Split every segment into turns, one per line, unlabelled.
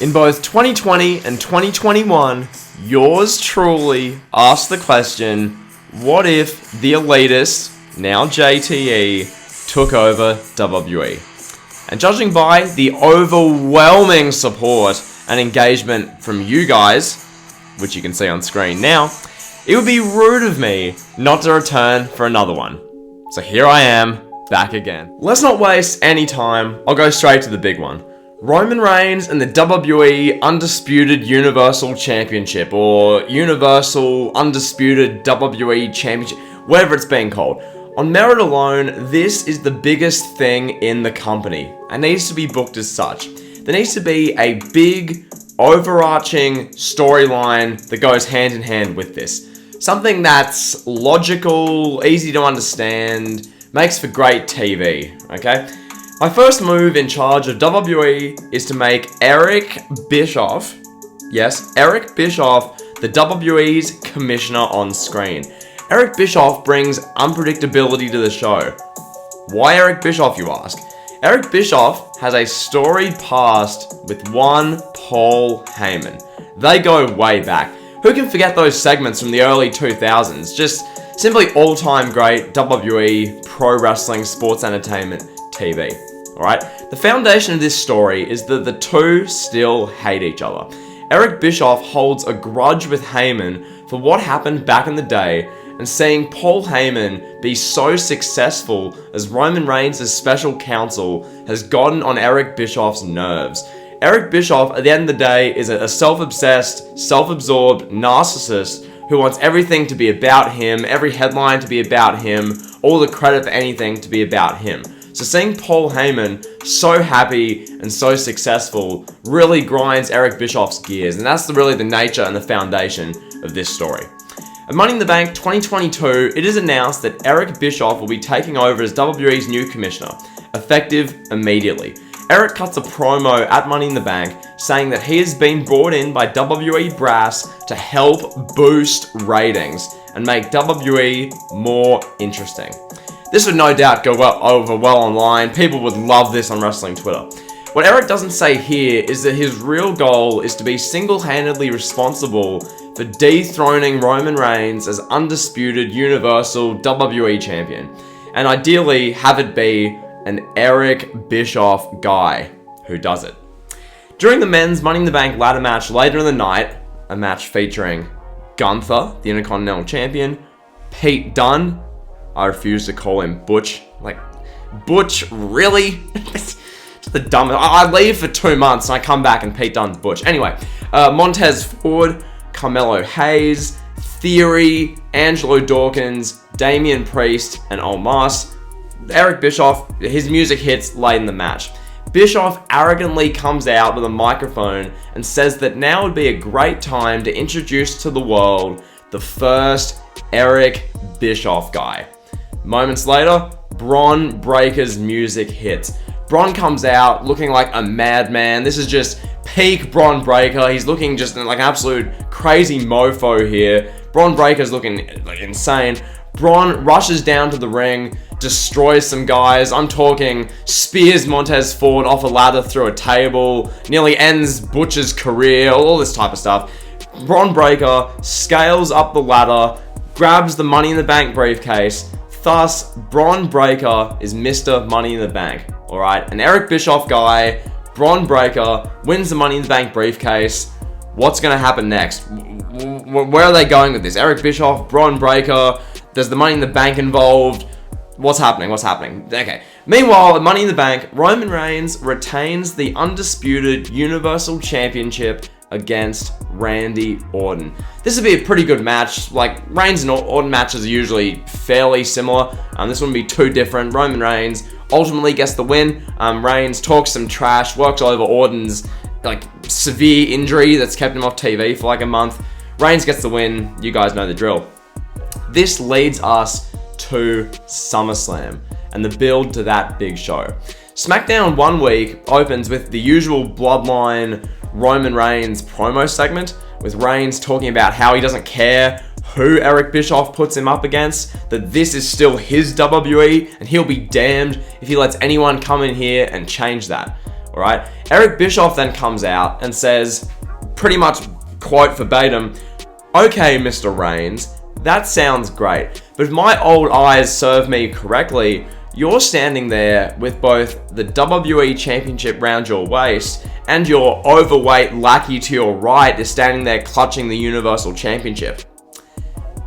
In both 2020 and 2021, yours truly asked the question, what if the Elitist, now JTE, took over WWE? And judging by the overwhelming support and engagement from you guys, which you can see on screen now, it would be rude of me not to return for another one. So here I am, back again. Let's not waste any time, I'll go straight to the big one. Roman Reigns and the WWE Undisputed Universal Championship, or Universal Undisputed WWE Championship, whatever it's being called. On merit alone, this is the biggest thing in the company, and needs to be booked as such. There needs to be a big, overarching storyline that goes hand in hand with this. Something that's logical, easy to understand, makes for great TV, okay? My first move in charge of WWE is to make Eric Bischoff, yes, Eric Bischoff, the WWE's commissioner on screen. Eric Bischoff brings unpredictability to the show. Why Eric Bischoff, you ask? Eric Bischoff has a storied past with one Paul Heyman. They go way back. Who can forget those segments from the early 2000s? Just simply all-time great WWE, pro wrestling, sports entertainment, TV. Alright? The foundation of this story is that the two still hate each other. Eric Bischoff holds a grudge with Heyman for what happened back in the day, and seeing Paul Heyman be so successful as Roman Reigns' special counsel has gotten on Eric Bischoff's nerves. Eric Bischoff, at the end of the day, is a self-obsessed, self-absorbed narcissist who wants everything to be about him, every headline to be about him, all the credit for anything to be about him. So seeing Paul Heyman so happy and so successful really grinds Eric Bischoff's gears, and that's really the nature and the foundation of this story. At Money in the Bank 2022, it is announced that Eric Bischoff will be taking over as WWE's new commissioner, effective immediately. Eric cuts a promo at Money in the Bank saying that he has been brought in by WWE brass to help boost ratings and make WWE more interesting. This would no doubt go over well online. People would love this on wrestling Twitter. What Eric doesn't say here is that his real goal is to be single-handedly responsible for dethroning Roman Reigns as undisputed Universal WWE Champion, and ideally have it be an Eric Bischoff guy who does it. During the men's Money in the Bank ladder match later in the night, a match featuring Gunther, the Intercontinental Champion, Pete Dunne, I refuse to call him Butch, like, Butch, really? It's the dumbest. I leave for 2 months and I come back and Pete Dunne's Butch. Anyway, Montez Ford, Carmelo Hayes, Theory, Angelo Dawkins, Damian Priest, and Omos. Eric Bischoff, his music hits late in the match. Bischoff arrogantly comes out with a microphone and says that now would be a great time to introduce to the world the first Eric Bischoff guy. Moments later, Bronn Breaker's music hits. Bronn comes out looking like a madman. This is just peak Bronn Breaker. He's looking just like an absolute crazy mofo here. Bronn Breaker's looking like insane. Bronn rushes down to the ring, destroys some guys. I'm talking spears Montez Ford off a ladder through a table, nearly ends Butch's career, all this type of stuff. Bronn Breaker scales up the ladder, grabs the Money in the Bank briefcase. Thus, Bronn Breaker is Mr. Money in the Bank. Alright, an Eric Bischoff guy, Bronn Breaker, wins the Money in the Bank briefcase. What's going to happen next? Where are they going with this? Eric Bischoff, Bronn Breaker, there's the Money in the Bank involved. What's happening? Okay. Meanwhile, at Money in the Bank, Roman Reigns retains the undisputed Universal Championship against Randy Orton. This would be a pretty good match. Like, Reigns and Orton matches are usually fairly similar. This wouldn't be too different. Roman Reigns ultimately gets the win. Reigns talks some trash, works over Orton's like severe injury that's kept him off TV for like a month. Reigns gets the win. You guys know the drill. This leads us to SummerSlam and the build to that big show. Smackdown 1 week opens with the usual Bloodline Roman Reigns promo segment, with Reigns talking about how he doesn't care who Eric Bischoff puts him up against, that this is still his WWE and he'll be damned if he lets anyone come in here and change that. Alright? Eric Bischoff then comes out and says, pretty much quote verbatim, "Okay, Mr. Reigns, that sounds great, but if my old eyes serve me correctly, you're standing there with both the WWE Championship round your waist and your overweight lackey to your right is standing there clutching the Universal Championship.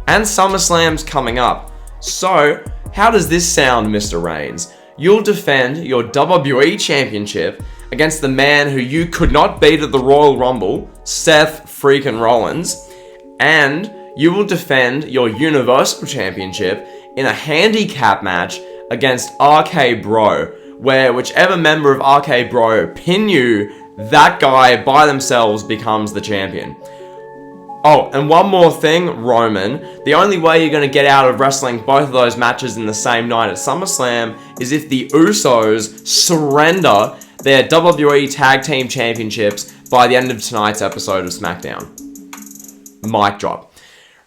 And SummerSlam's coming up. So, how does this sound, Mr. Reigns? You'll defend your WWE Championship against the man who you could not beat at the Royal Rumble, Seth freaking Rollins, and you will defend your Universal Championship in a handicap match against RK Bro, where whichever member of RK Bro pin you, that guy by themselves becomes the champion." Oh, and one more thing, Roman. The only way you're going to get out of wrestling both of those matches in the same night at SummerSlam is if the Usos surrender their WWE Tag Team Championships by the end of tonight's episode of SmackDown. Mic drop.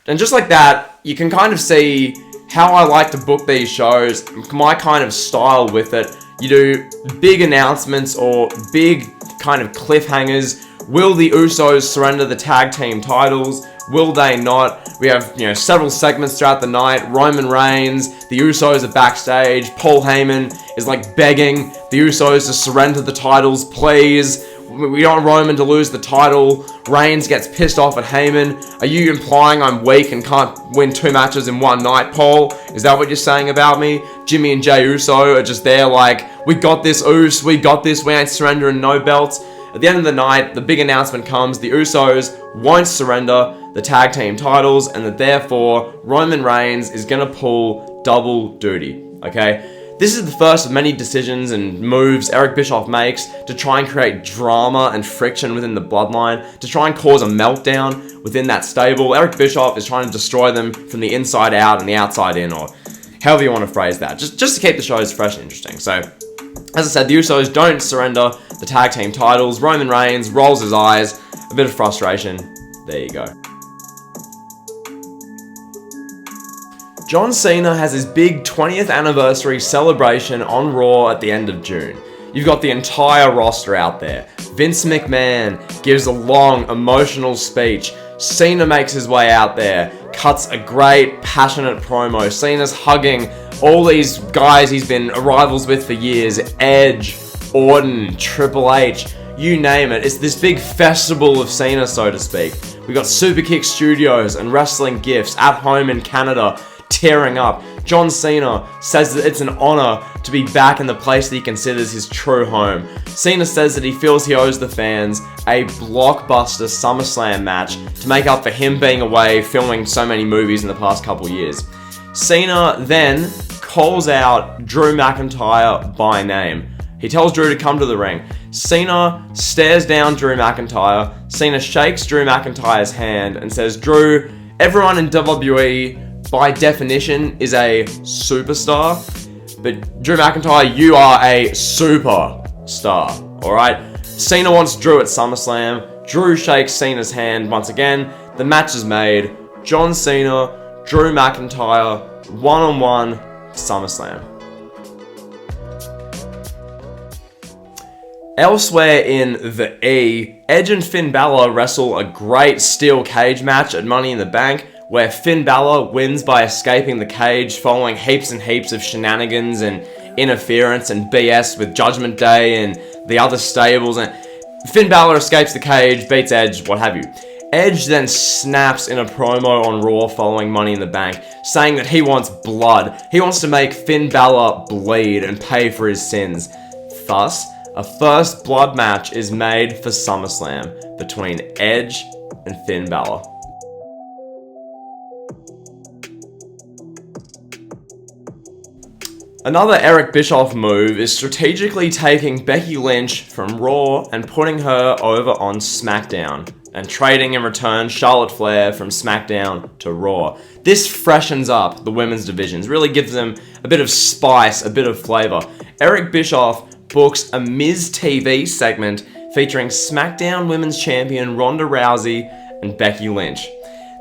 And just like that, you can kind of see how I like to book these shows, my kind of style with it. You do big announcements or big kind of cliffhangers. Will the Usos surrender the tag team titles? Will they not? We have, several segments throughout the night. Roman Reigns, the Usos are backstage. Paul Heyman is like begging the Usos to surrender the titles, please. We don't want Roman to lose the title. Reigns gets pissed off at Heyman. Are you implying I'm weak and can't win 2 matches in one night, Paul? Is that what you're saying about me? Jimmy and Jey Uso are just there like, we got this, Us, we got this, we ain't surrendering no belts. At the end of the night, the big announcement comes, the Usos won't surrender the tag team titles, and that therefore, Roman Reigns is going to pull double duty, okay? This is the first of many decisions and moves Eric Bischoff makes to try and create drama and friction within the bloodline, to try and cause a meltdown within that stable. Eric Bischoff is trying to destroy them from the inside out and the outside in, or however you want to phrase that, just to keep the shows fresh and interesting. So, as I said, the Usos don't surrender the tag team titles. Roman Reigns rolls his eyes, a bit of frustration. There you go. John Cena has his big 20th anniversary celebration on Raw at the end of June. You've got the entire roster out there. Vince McMahon gives a long, emotional speech. Cena makes his way out there, cuts a great, passionate promo. Cena's hugging all these guys he's been rivals with for years. Edge, Orton, Triple H, you name it. It's this big festival of Cena, so to speak. We got Superkick Studios and Wrestling Gifts at home in Canada, tearing up. John Cena says that it's an honor to be back in the place that he considers his true home. Cena says that he feels he owes the fans a blockbuster SummerSlam match to make up for him being away filming so many movies in the past couple years. Cena then calls out Drew McIntyre by name. He tells Drew to come to the ring. Cena stares down Drew McIntyre. Cena shakes Drew McIntyre's hand and says, "Drew, everyone in WWE by definition is a superstar, but Drew McIntyre, you are a superstar, alright?" Cena wants Drew at SummerSlam. Drew shakes Cena's hand once again. The match is made. John Cena, Drew McIntyre, one-on-one, SummerSlam. Elsewhere in the E, Edge and Finn Balor wrestle a great steel cage match at Money in the Bank, where Finn Balor wins by escaping the cage following heaps and heaps of shenanigans and interference and BS with Judgment Day and the other stables. And Finn Balor escapes the cage, beats Edge, what have you. Edge then snaps in a promo on Raw following Money in the Bank, saying that he wants blood. He wants to make Finn Balor bleed and pay for his sins. Thus, a first blood match is made for SummerSlam between Edge and Finn Balor. Another Eric Bischoff move is strategically taking Becky Lynch from Raw and putting her over on SmackDown, and trading in return Charlotte Flair from SmackDown to Raw. This freshens up the women's divisions, really gives them a bit of spice, a bit of flavor. Eric Bischoff books a Miz TV segment featuring SmackDown Women's Champion Ronda Rousey and Becky Lynch.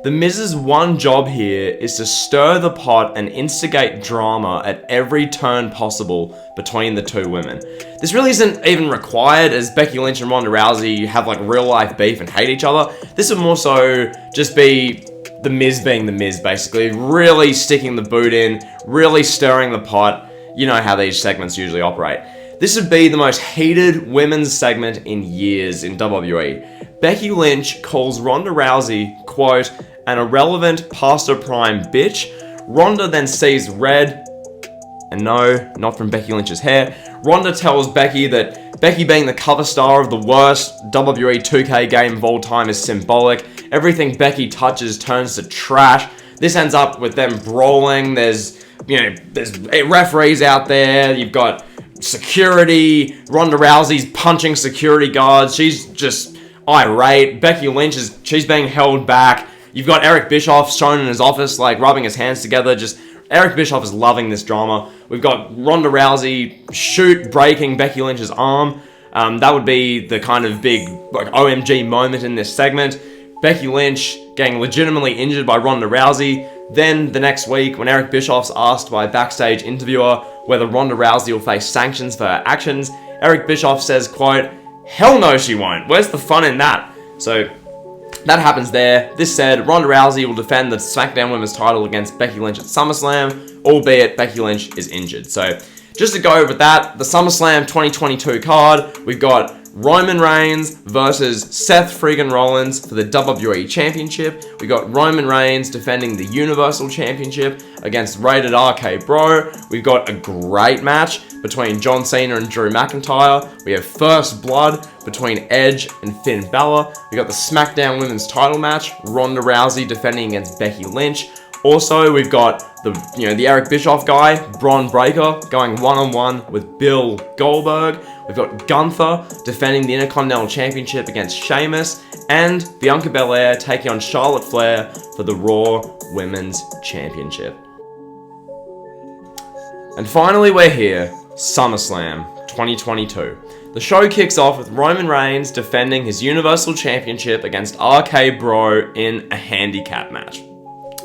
The Miz's one job here is to stir the pot and instigate drama at every turn possible between the two women. This really isn't even required, as Becky Lynch and Ronda Rousey have like real life beef and hate each other. This would more so just be the Miz being the Miz, basically. Really sticking the boot in, really stirring the pot. You know how these segments usually operate. This would be the most heated women's segment in years in WWE. Becky Lynch calls Ronda Rousey, quote, an irrelevant past her prime bitch. Ronda then sees red, and no, not from Becky Lynch's hair. Ronda tells Becky that Becky being the cover star of the worst WWE 2K game of all time is symbolic. Everything Becky touches turns to trash. This ends up with them brawling. There's referees out there. You've got security. Ronda Rousey's punching security guards. She's just irate. Becky Lynch she's being held back. You've got Eric Bischoff shown in his office, like rubbing his hands together. Just Eric Bischoff is loving this drama. We've got Ronda Rousey breaking Becky Lynch's arm. That would be the kind of big like OMG moment in this segment. Becky Lynch getting legitimately injured by Ronda Rousey. Then the next week, when Eric Bischoff's asked by a backstage interviewer whether Ronda Rousey will face sanctions for her actions, Eric Bischoff says, quote, hell no she won't. Where's the fun in that? So that happens there. This said, Ronda Rousey will defend the Smackdown Women's title against Becky Lynch at SummerSlam, albeit Becky Lynch is injured. So just to go over that, the SummerSlam 2022 card, we've got Roman Reigns versus Seth friggin' Rollins for the WWE Championship. We got Roman Reigns defending the Universal Championship against Rated RK Bro. We've got a great match between John Cena and Drew McIntyre. We have First Blood between Edge and Finn Balor. We got the SmackDown Women's title match, Ronda Rousey defending against Becky Lynch. Also, we've got the Eric Bischoff guy, Bronn Breakker, going one-on-one with Bill Goldberg. We've got Gunther defending the Intercontinental Championship against Sheamus, and Bianca Belair taking on Charlotte Flair for the Raw Women's Championship. And finally, we're here, SummerSlam 2022. The show kicks off with Roman Reigns defending his Universal Championship against RK Bro in a handicap match.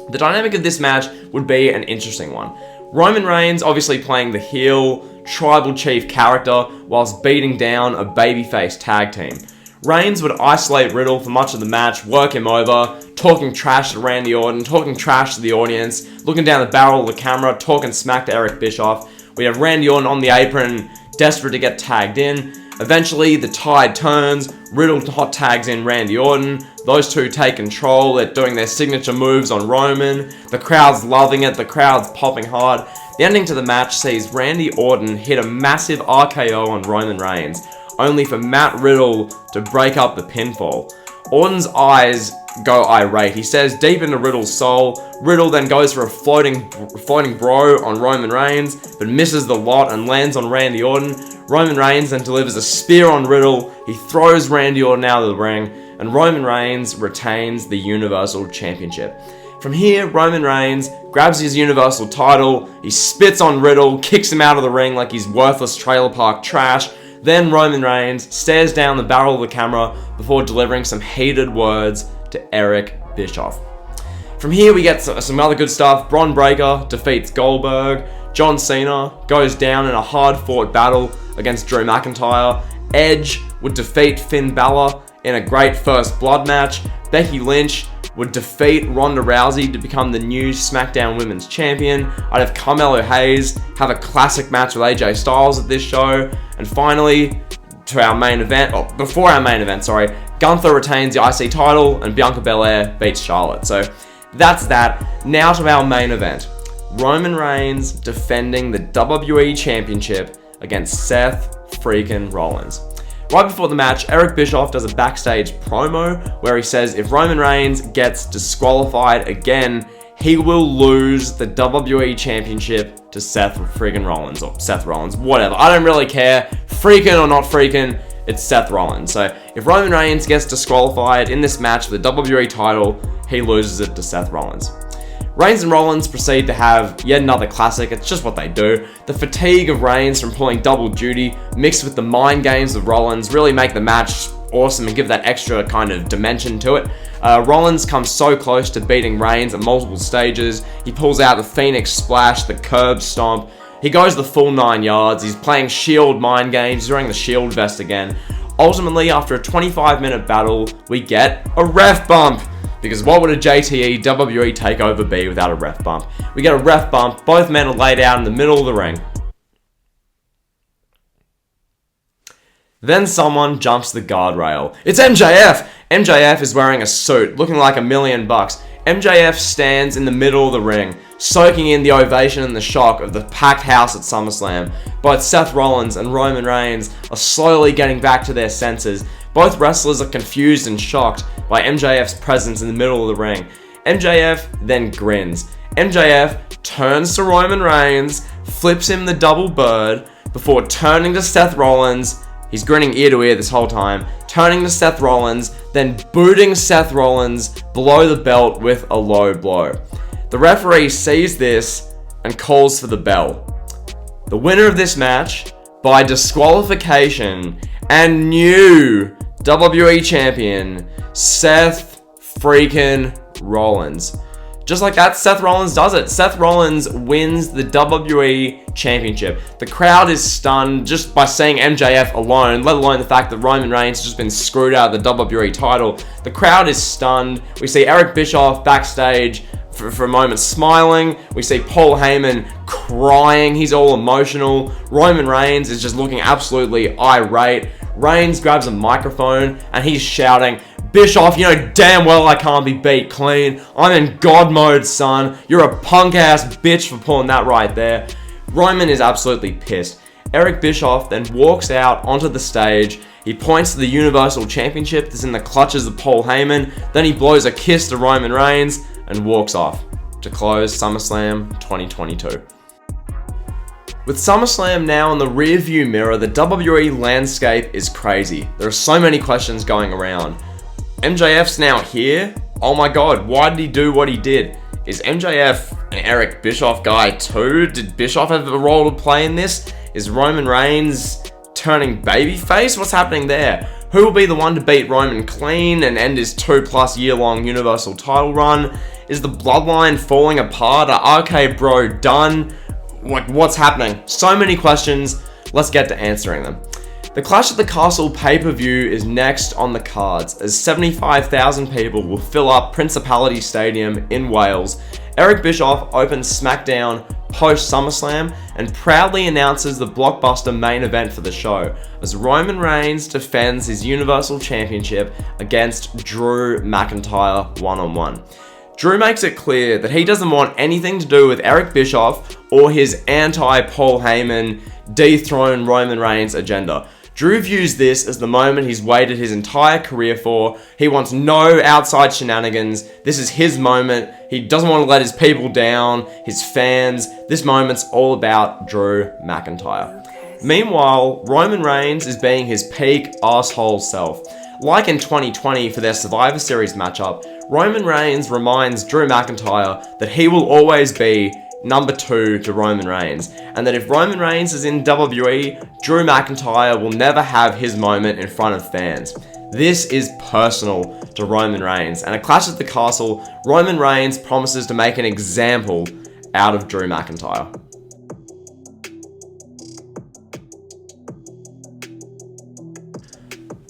The dynamic of this match would be an interesting one. Roman Reigns obviously playing the heel, tribal chief character whilst beating down a babyface tag team. Reigns would isolate Riddle for much of the match, work him over, talking trash to Randy Orton, talking trash to the audience, looking down the barrel of the camera, talking smack to Eric Bischoff. We have Randy Orton on the apron, desperate to get tagged in. Eventually, the tide turns, Riddle hot tags in Randy Orton, those two take control, they're doing their signature moves on Roman, the crowd's loving it, the crowd's popping hard. The ending to the match sees Randy Orton hit a massive RKO on Roman Reigns, only for Matt Riddle to break up the pinfall. Orton's eyes go irate. He stares deep into Riddle's soul. Riddle then goes for a floating bro on Roman Reigns, but misses the lot and lands on Randy Orton. Roman Reigns then delivers a spear on Riddle. He throws Randy Orton out of the ring, and Roman Reigns retains the Universal Championship. From here, Roman Reigns grabs his Universal title, he spits on Riddle, kicks him out of the ring like he's worthless trailer park trash. Then Roman Reigns stares down the barrel of the camera before delivering some heated words to Eric Bischoff. From here, we get some other good stuff. Bronn Breakker defeats Goldberg. John Cena goes down in a hard-fought battle against Drew McIntyre. Edge would defeat Finn Balor in a great First Blood match. Becky Lynch would defeat Ronda Rousey to become the new SmackDown Women's Champion. I'd have Carmelo Hayes have a classic match with AJ Styles at this show. And finally, to our main event, before our main event, Gunther retains the IC title and Bianca Belair beats Charlotte. So that's that. Now to our main event. Roman Reigns defending the WWE Championship against Seth freaking Rollins. Right before the match, Eric Bischoff does a backstage promo where he says if Roman Reigns gets disqualified again, he will lose the WWE Championship to Seth friggin' Rollins, or Seth Rollins, whatever. I don't really care, freaking or not freaking, it's Seth Rollins. So if Roman Reigns gets disqualified in this match for the WWE title, he loses it to Seth Rollins. Reigns and Rollins proceed to have yet another classic. It's just what they do. The fatigue of Reigns from pulling double duty mixed with the mind games of Rollins really make the match awesome and give that extra kind of dimension to it. Rollins comes so close to beating Reigns at multiple stages. He pulls out the Phoenix Splash, the curb stomp. He goes the full 9 yards. He's playing Shield mind games. He's wearing the Shield vest again. Ultimately, after a 25-minute battle, we get a ref bump. Because what would a JTE WWE takeover be without a ref bump? We get a ref bump. Both men are laid out in the middle of the ring. Then someone jumps the guardrail. It's MJF! MJF is wearing a suit, looking like $1 million. MJF stands in the middle of the ring, soaking in the ovation and the shock of the packed house at SummerSlam. Both Seth Rollins and Roman Reigns are slowly getting back to their senses. Both wrestlers are confused and shocked by MJF's presence in the middle of the ring. MJF then grins. MJF turns to Roman Reigns, flips him the double bird, before turning to Seth Rollins. He's grinning ear to ear this whole time, turning to Seth Rollins, then booting Seth Rollins below the belt with a low blow. The referee sees this and calls for the bell. The winner of this match, by disqualification, and new WWE Champion, Seth freaking Rollins. Just like that, Seth Rollins does it. Seth Rollins wins the WWE Championship. The crowd is stunned just by seeing MJF alone, let alone the fact that Roman Reigns has just been screwed out of the WWE title. The crowd is stunned. We see Eric Bischoff backstage for a moment smiling. We see Paul Heyman crying. He's all emotional. Roman Reigns is just looking absolutely irate. Reigns grabs a microphone and he's shouting, "Bischoff, you know damn well I can't be beat clean. I'm in God mode, son. You're a punk ass bitch for pulling that right there." Roman is absolutely pissed. Eric Bischoff then walks out onto the stage. He points to the Universal Championship that's in the clutches of Paul Heyman. Then he blows a kiss to Roman Reigns and walks off to close SummerSlam 2022. With SummerSlam now in the rearview mirror, the WWE landscape is crazy. There are so many questions going around. MJF's now here? Oh my god, why did he do what he did? Is MJF an Eric Bischoff guy too? Did Bischoff have a role to play in this? Is Roman Reigns turning babyface? What's happening there? Who will be the one to beat Roman clean and end his 2+ year long Universal title run? Is the bloodline falling apart? Are RK Bro done? Like, what's happening? So many questions. Let's get to answering them. The Clash at the Castle pay-per-view is next on the cards, as 75,000 people will fill up Principality Stadium in Wales. Eric Bischoff opens Smackdown post SummerSlam and proudly announces the blockbuster main event for the show, as Roman Reigns defends his Universal Championship against Drew McIntyre one-on-one. Drew makes it clear that he doesn't want anything to do with Eric Bischoff or his anti-Paul Heyman dethrone Roman Reigns agenda. Drew views this as the moment he's waited his entire career for. He wants no outside shenanigans. This is his moment. He doesn't want to let his people down, his fans. This moment's all about Drew McIntyre. Meanwhile, Roman Reigns is being his peak asshole self. Like in 2020 for their Survivor Series matchup, Roman Reigns reminds Drew McIntyre that he will always be number 2 to Roman Reigns, and that if Roman Reigns is in WWE, Drew McIntyre will never have his moment in front of fans. This is personal to Roman Reigns, and at Clash at the Castle, Roman Reigns promises to make an example out of Drew McIntyre.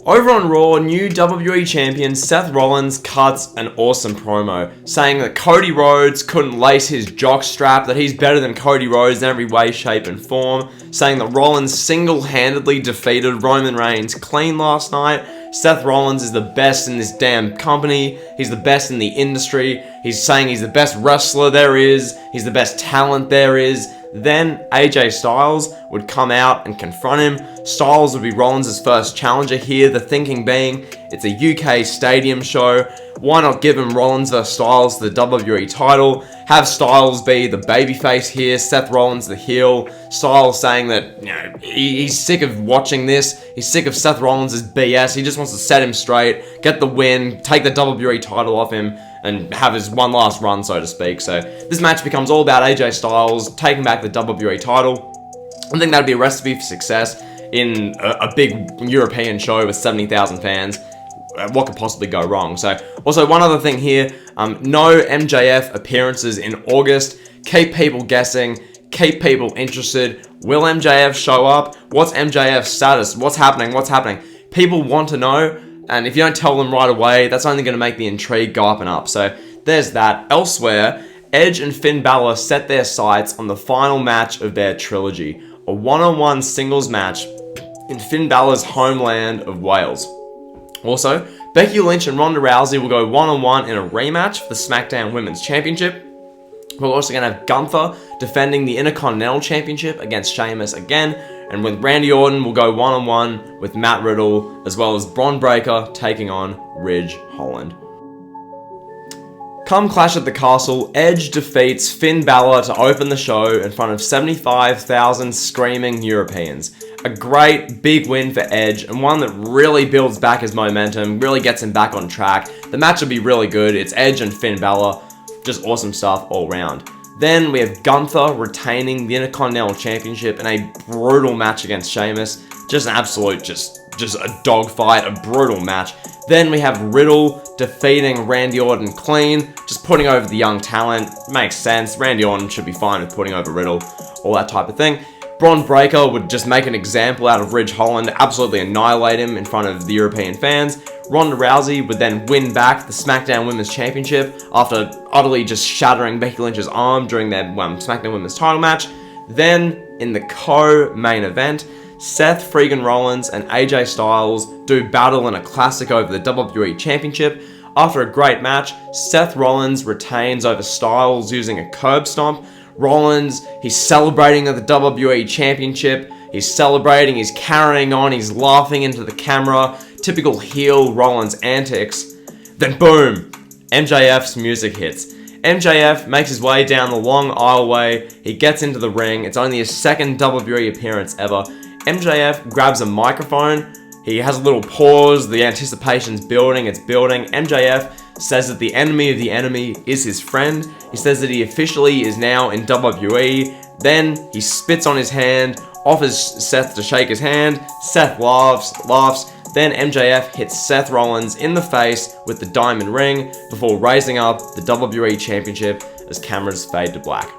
Over on Raw, new WWE Champion Seth Rollins cuts an awesome promo, saying that Cody Rhodes couldn't lace his jock strap, that he's better than Cody Rhodes in every way, shape and form, saying that Rollins single-handedly defeated Roman Reigns clean last night. Seth Rollins is the best in this damn company, he's the best in the industry, he's saying he's the best wrestler there is, he's the best talent there is. Then AJ Styles would come out and confront him. Styles would be Rollins' first challenger here, the thinking being, it's a UK stadium show, why not give him Rollins vs Styles the WWE title, have Styles be the babyface here, Seth Rollins the heel, Styles saying that, you know, he's sick of watching this, he's sick of Seth Rollins' BS, he just wants to set him straight, get the win, take the WWE title off him, and have his one last run, so to speak. So this match becomes all about AJ Styles taking back the WWE title. I think that'd be a recipe for success. in a big European show with 70,000 fans. What could possibly go wrong? So, also one other thing here, no MJF appearances in August. Keep people guessing, keep people interested. Will MJF show up? What's MJF's status? What's happening? What's happening? People want to know, and if you don't tell them right away, that's only going to make the intrigue go up and up. So, there's that. Elsewhere, Edge and Finn Balor set their sights on the final match of their trilogy, a one-on-one singles match in Finn Balor's homeland of Wales. Also, Becky Lynch and Ronda Rousey will go one-on-one in a rematch for the Smackdown Women's Championship. We're also going to have Gunther defending the Intercontinental Championship against Sheamus again, and with Randy Orton will go one-on-one with Matt Riddle, as well as Bron Breakker taking on Ridge Holland. Come Clash at the Castle, Edge defeats Finn Balor to open the show in front of 75,000 screaming Europeans. A great big win for Edge, and one that really builds back his momentum, really gets him back on track. The match will be really good. It's Edge and Finn Balor. Just awesome stuff all round. Then we have Gunther retaining the Intercontinental Championship in a brutal match against Sheamus. Just an absolute, just a dogfight, a brutal match. Then we have Riddle defeating Randy Orton clean, just putting over the young talent. Makes sense. Randy Orton should be fine with putting over Riddle, all that type of thing. Bron Breakker would just make an example out of Ridge Holland, absolutely annihilate him in front of the European fans. Ronda Rousey would then win back the SmackDown Women's Championship after utterly just shattering Becky Lynch's arm during their SmackDown Women's title match. Then, in the co-main event, Seth freaking Rollins and AJ Styles do battle in a classic over the WWE Championship. After a great match, Seth Rollins retains over Styles using a curb stomp. Rollins, he's celebrating at the WWE Championship. He's celebrating, he's carrying on, he's laughing into the camera. Typical heel Rollins antics. Then boom, MJF's music hits. MJF makes his way down the long aisleway. He gets into the ring. It's only his second WWE appearance ever. MJF grabs a microphone. He has a little pause. The anticipation's building. It's building. MJF says that the enemy of the enemy is his friend. He says that he officially is now in WWE. Then he spits on his hand, offers Seth to shake his hand. Seth laughs. Then MJF hits Seth Rollins in the face with the diamond ring before raising up the WWE Championship as cameras fade to black.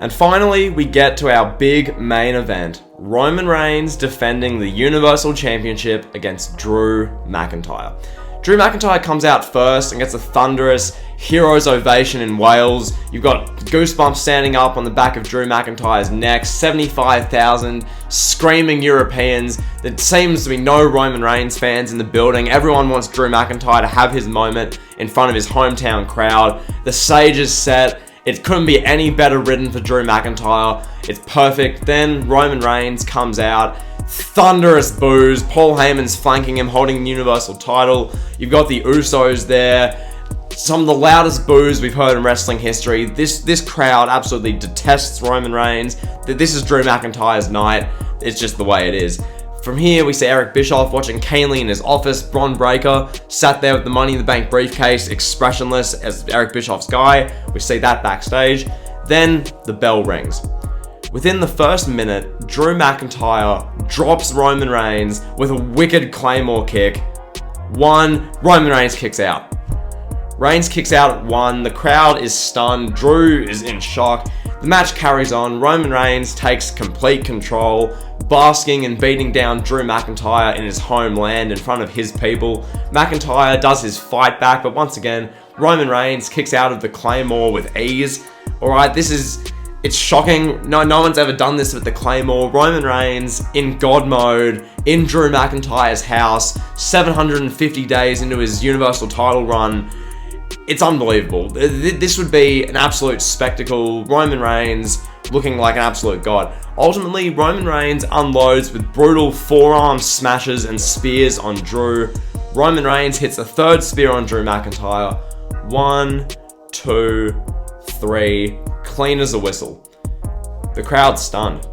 And finally, we get to our big main event. Roman Reigns defending the Universal Championship against Drew McIntyre. Drew McIntyre comes out first and gets a thunderous hero's ovation in Wales. You've got goosebumps standing up on the back of Drew McIntyre's neck. 75,000 screaming Europeans. There seems to be no Roman Reigns fans in the building. Everyone wants Drew McIntyre to have his moment in front of his hometown crowd. The stage is set. It couldn't be any better written for Drew McIntyre. It's perfect. Then Roman Reigns comes out. Thunderous boos. Paul Heyman's flanking him, holding the Universal title. You've got the Usos there. Some of the loudest boos we've heard in wrestling history. This crowd absolutely detests Roman Reigns. This is Drew McIntyre's night. It's just the way it is. From here, we see Eric Bischoff watching keenly in his office. Bron Breakker sat there with the Money in the Bank briefcase, expressionless as Eric Bischoff's guy. We see that backstage. Then the bell rings. Within the first minute, Drew McIntyre drops Roman Reigns with a wicked Claymore kick. Roman Reigns kicks out. Reigns kicks out at 1. The crowd is stunned. Drew is in shock. The match carries on. Roman Reigns takes complete control, basking and beating down Drew McIntyre in his homeland in front of his people. McIntyre does his fight back, but once again, Roman Reigns kicks out of the Claymore with ease. Alright, it's shocking. No one's ever done this with the Claymore. Roman Reigns in God mode, in Drew McIntyre's house, 750 days into his Universal title run. It's unbelievable. This would be an absolute spectacle. Roman Reigns looking like an absolute god. Ultimately, Roman Reigns unloads with brutal forearm smashes and spears on Drew. Roman Reigns hits a third spear on Drew McIntyre. 1, 2, 3, clean as a whistle. The crowd's stunned.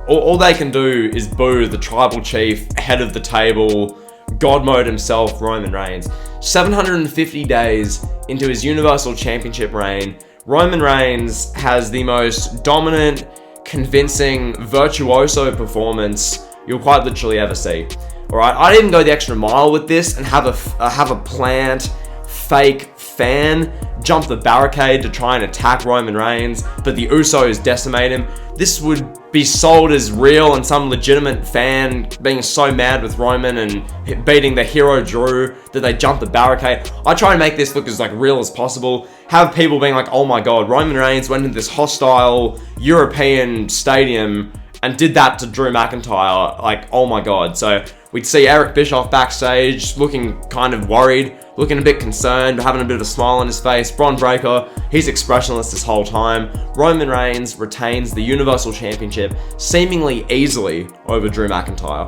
All they can do is boo the tribal chief, head of the table, God mode himself, Roman Reigns. 750 days into his Universal Championship reign, Roman Reigns has the most dominant, convincing, virtuoso performance you'll quite literally ever see. Alright, I'd even go the extra mile with this and have a planned fake fan jump the barricade to try and attack Roman Reigns, but the Usos decimate him. This would be sold as real, and some legitimate fan being so mad with Roman and beating the hero Drew that they jump the barricade. I try and make this look as real as possible. Have people being like, oh my god, Roman Reigns went into this hostile European stadium and did that to Drew McIntyre. Oh my god. So we'd see Eric Bischoff backstage looking kind of worried, looking a bit concerned, having a bit of a smile on his face. Bron Breakker, he's expressionless this whole time. Roman Reigns retains the Universal Championship seemingly easily over Drew McIntyre.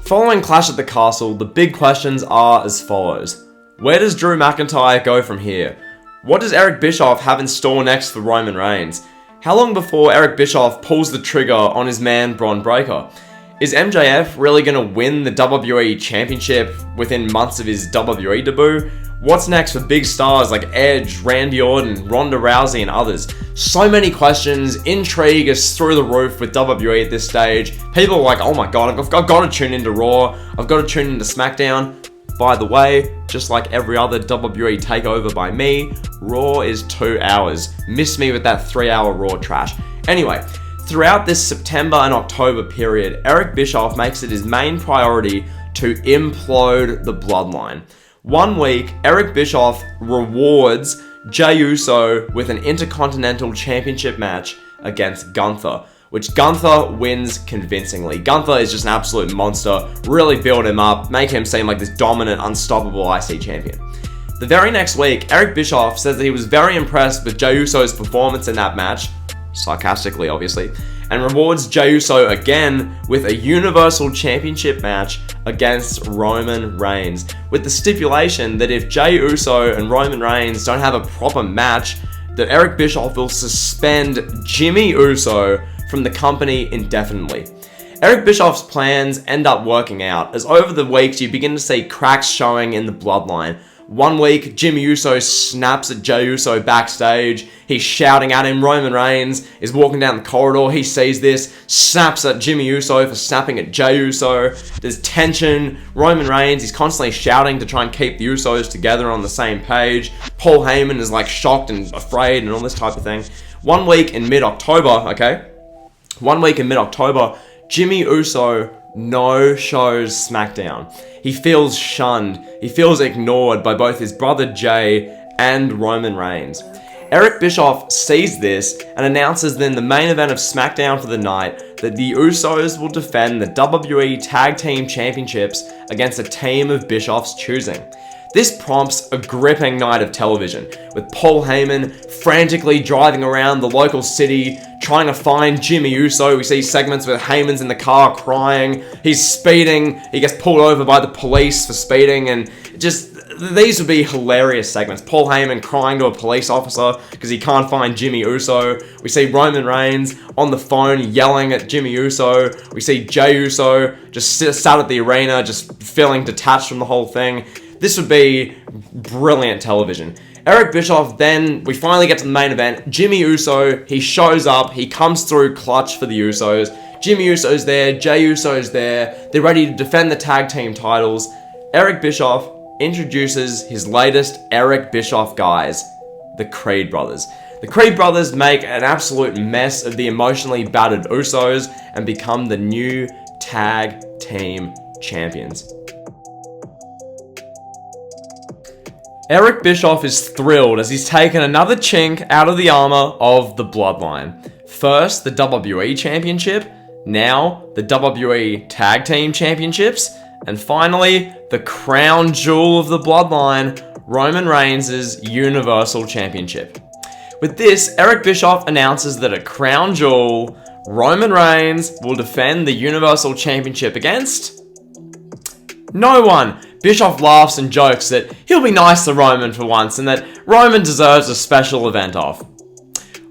Following Clash at the Castle, the big questions are as follows. Where does Drew McIntyre go from here? What does Eric Bischoff have in store next for Roman Reigns? How long before Eric Bischoff pulls the trigger on his man Bron Breakker? Is MJF really going to win the WWE Championship within months of his WWE debut? What's next for big stars like Edge, Randy Orton, Ronda Rousey, and others? So many questions. Intrigue is through the roof with WWE at this stage. People are like, oh my god, I've got to tune into Raw. I've got to tune into Smackdown. By the way, just like every other WWE takeover by me, Raw is 2 hours. Miss me with that 3-hour Raw trash. Anyway, throughout this September and October period, Eric Bischoff makes it his main priority to implode the bloodline. 1 week, Eric Bischoff rewards Jey Uso with an Intercontinental Championship match against Gunther, which Gunther wins convincingly. Gunther is just an absolute monster. Really build him up, make him seem like this dominant, unstoppable IC champion. The very next week, Eric Bischoff says that he was very impressed with Jey Uso's performance in that match, sarcastically obviously, and rewards Jey Uso again with a Universal Championship match against Roman Reigns, with the stipulation that if Jey Uso and Roman Reigns don't have a proper match, that Eric Bischoff will suspend Jimmy Uso from the company indefinitely. Eric Bischoff's plans end up working out, as over the weeks you begin to see cracks showing in the bloodline. 1 week, Jimmy Uso snaps at Jey Uso backstage. He's shouting at him. Roman Reigns is walking down the corridor. He sees this, snaps at Jimmy Uso for snapping at Jey Uso. There's tension. Roman Reigns, he's constantly shouting to try and keep the Usos together on the same page. Paul Heyman is shocked and afraid and all this type of thing. 1 week in mid-October, okay? 1 week in mid-October, Jimmy Uso no-shows Smackdown. He feels shunned. He feels ignored by both his brother Jay and Roman Reigns. Eric Bischoff sees this and announces then the main event of Smackdown for the night that the Usos will defend the WWE Tag Team Championships against a team of Bischoff's choosing. This prompts a gripping night of television, with Paul Heyman frantically driving around the local city trying to find Jimmy Uso. We see segments where Heyman's in the car crying, he's speeding, he gets pulled over by the police for speeding, and just, these would be hilarious segments. Paul Heyman crying to a police officer because he can't find Jimmy Uso. We see Roman Reigns on the phone yelling at Jimmy Uso. We see Jey Uso just sat at the arena, just feeling detached from the whole thing. This would be brilliant television. Eric Bischoff, then, we finally get to the main event. Jimmy Uso, he shows up, he comes through clutch for the Usos. Jimmy Uso's there, Jey Uso's there, they're ready to defend the tag team titles. Eric Bischoff introduces his latest Eric Bischoff guys, the Creed brothers. The Creed brothers make an absolute mess of the emotionally battered Usos and become the new tag team champions. Eric Bischoff is thrilled as he's taken another chink out of the armor of the bloodline. First, the WWE Championship, now the WWE Tag Team Championships, and finally, the crown jewel of the bloodline, Roman Reigns' Universal Championship. With this, Eric Bischoff announces that at Crown Jewel, Roman Reigns will defend the Universal Championship against no one. Bischoff laughs and jokes that he'll be nice to Roman for once and that Roman deserves a special event off.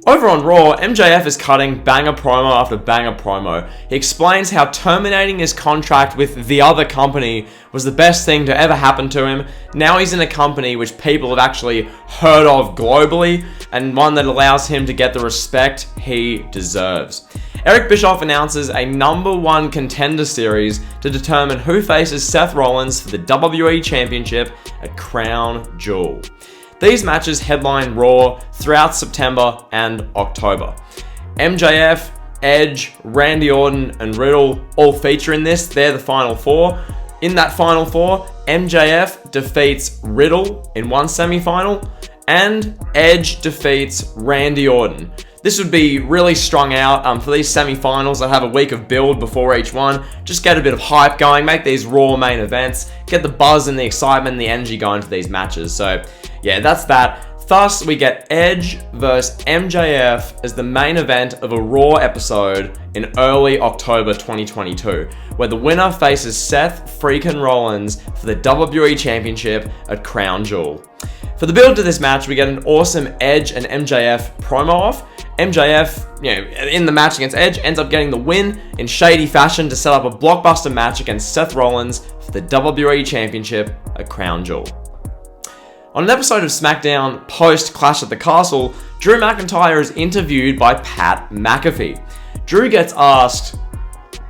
Over on Raw, MJF is cutting banger promo after banger promo. He explains how terminating his contract with the other company was the best thing to ever happen to him. Now he's in a company which people have actually heard of globally, and one that allows him to get the respect he deserves. Eric Bischoff announces a #1 contender series to determine who faces Seth Rollins for the WWE Championship at Crown Jewel. These matches headline Raw throughout September and October. MJF, Edge, Randy Orton, and Riddle all feature in this. They're the final four. In that final four, MJF defeats Riddle in one semi-final, and Edge defeats Randy Orton. This would be really strung out for these semi-finals. I'd have a week of build before each one. Just get a bit of hype going, make these Raw main events, get the buzz and the excitement and the energy going for these matches. So yeah, that's that. Thus, we get Edge vs MJF as the main event of a Raw episode in early October 2022, where the winner faces Seth freaking Rollins for the WWE Championship at Crown Jewel. For the build to this match, we get an awesome Edge and MJF promo off. MJF, in the match against Edge, ends up getting the win in shady fashion to set up a blockbuster match against Seth Rollins for the WWE Championship at Crown Jewel. On an episode of Smackdown post Clash at the Castle, Drew McIntyre is interviewed by Pat Mcafee. Drew gets asked,